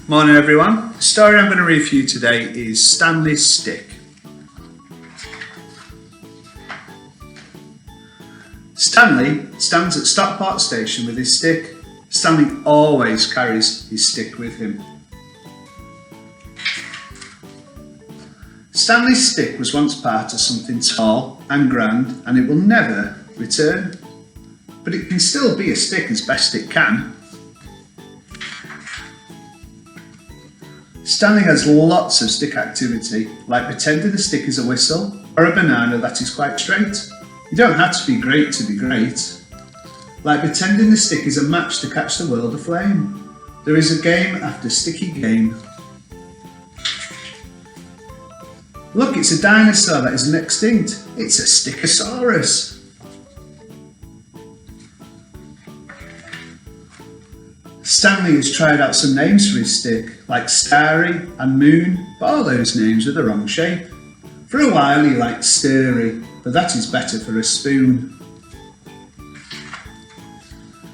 Morning everyone. The story I'm going to read for you today is Stanley's stick. Stanley stands at Stockport station with his stick. Stanley always carries his stick with him. Stanley's stick was once part of something tall and grand, and it will never return. But it can still be a stick as best it can. Stanley has lots of stick activity, like pretending the stick is a whistle or a banana that is quite straight. You don't have to be great to be great. Like pretending the stick is a match to catch the world aflame. There is a game after sticky game. Look, it's a dinosaur that isn't extinct. It's a Stickosaurus. Stanley has tried out some names for his stick, like Starry and Moon, but all those names are the wrong shape. For a while he liked Stirry, but that is better for a spoon.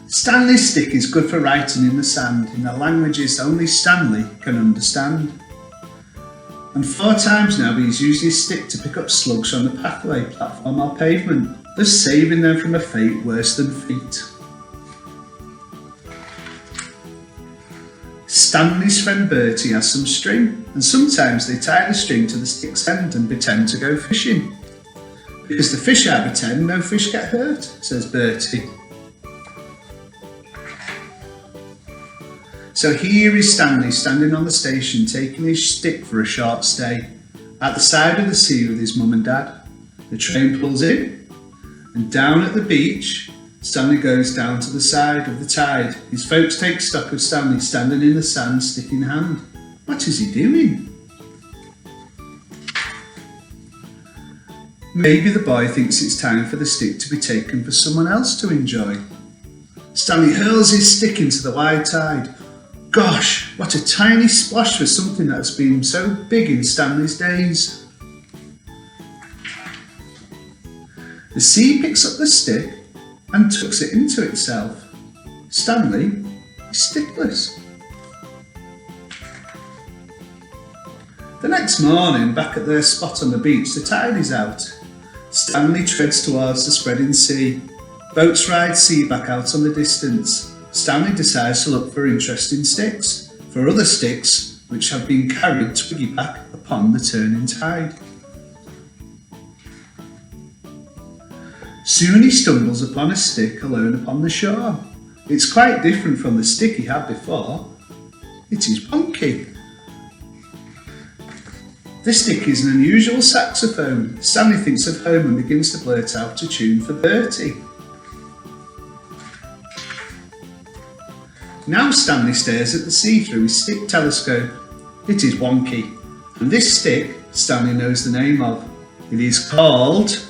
Stanley's stick is good for writing in the sand in the languages only Stanley can understand. And 4 times now he's used his stick to pick up slugs on the pathway, platform or pavement, thus saving them from a fate worse than feet. Stanley's friend Bertie has some string, and sometimes they tie the string to the stick's end and pretend to go fishing. Because the fish I pretend, no fish get hurt, says Bertie. So here is Stanley standing on the station taking his stick for a short stay, at the side of the sea with his mum and dad. The train pulls in, and down at the beach, Stanley goes down to the side of the tide. His folks take stock of Stanley standing in the sand, stick in hand. What is he doing? Maybe the boy thinks it's time for the stick to be taken for someone else to enjoy. Stanley hurls his stick into the wide tide. Gosh, what a tiny splash for something that's been so big in Stanley's days. The sea picks up the stick and tucks it into itself. Stanley is stickless. The next morning, back at their spot on the beach, the tide is out. Stanley treads towards the spreading sea. Boats ride sea back out on the distance. Stanley decides to look for interesting sticks, for other sticks which have been carried twiggy-back upon the turning tide. Soon he stumbles upon a stick alone upon the shore. It's quite different from the stick he had before. It is wonky. The stick is an unusual saxophone. Stanley thinks of home and begins to blurt out a tune for Bertie. Now Stanley stares at the sea through his stick telescope. It is wonky, and this stick Stanley knows the name of. It is called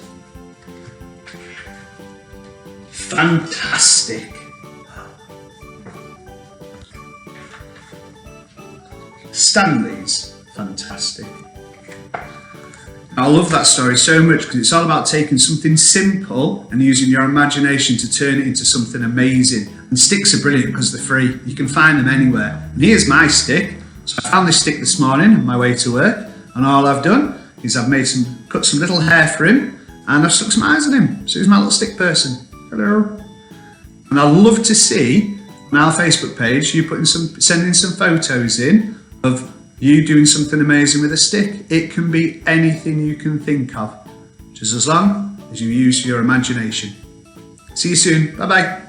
Fantastic. Stanley's Fantastic. I love that story so much because it's all about taking something simple and using your imagination to turn it into something amazing. And sticks are brilliant because they're free. You can find them anywhere. And here's my stick. So I found this stick this morning on my way to work, and all I've done is I've cut some little hair for him, and I've stuck some eyes on him. So he's my little stick person. Hello. And I'd love to see on our Facebook page you sending some photos in of you doing something amazing with a stick. It can be anything you can think of, just as long as you use your imagination. See you soon. Bye bye.